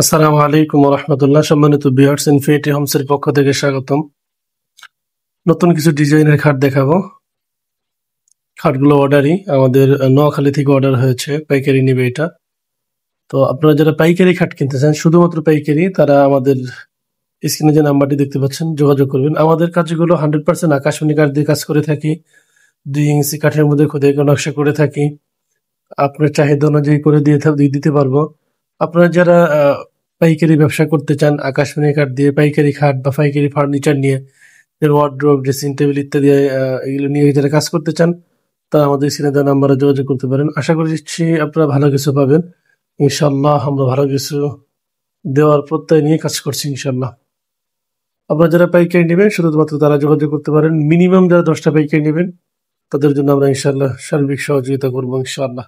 আসসালামু আলাইকুম ওয়া রাহমাতুল্লাহ। সম্মানিত ভিউয়ার্স, ইনফিনিটি হোমসের পক্ষ থেকে স্বাগতম। নতুন কিছু ডিজাইনের খাট দেখাবো। খাটগুলো অর্ডারই আমাদের নোয়াখালী থেকে অর্ডার হয়েছে, পাইকারি নিবে এটা। তো আপনারা যারা পাইকারি খাট কিনতে চান, শুধুমাত্র পাইকারি, তারা আমাদের স্ক্রিনে যে নাম্বারটি দেখতে পাচ্ছেন যোগাযোগ করবেন। আমাদের কাজগুলো 100% আকাশমণি কাঠ দিয়ে কাজ করে থাকি। 2 ইঞ্চি কাঠের মধ্যে খোদাই করে নকশা করে থাকি। আপনার চাহিদা অনুযায়ী করে দিয়ে দিতে পারবো। আপনারা যারা পাইকারি ব্যবসা করতে চান, আকাশমণি কাঠ দিয়ে পাইকারি খাট বা পাইকারি ফার্নিচার নিয়ে, ওয়ার্ড্রোব, ড্রেসিং টেবিল ইত্যাদি এগুলো নিয়ে যারা কাজ করতে চান, তারা আমাদের স্ক্রিনে দেওয়া নাম্বারে যোগাযোগ করতে পারেন। আশা করছি আপনারা ভালো কিছু পাবেন। ইনশাল্লাহ আমরা ভালো কিছু দেওয়ার প্রত্যয় নিয়ে কাজ করছি ইনশাল্লাহ। আপনারা যারা পাইকারি নেবেন শুধুমাত্র তারা যোগাযোগ করতে পারেন। মিনিমাম যারা 10টা পাইকারি নেবেন তাদের জন্য আমরা ইনশাল্লাহ সার্বিক সহযোগিতা করবো ইনশাআল্লাহ।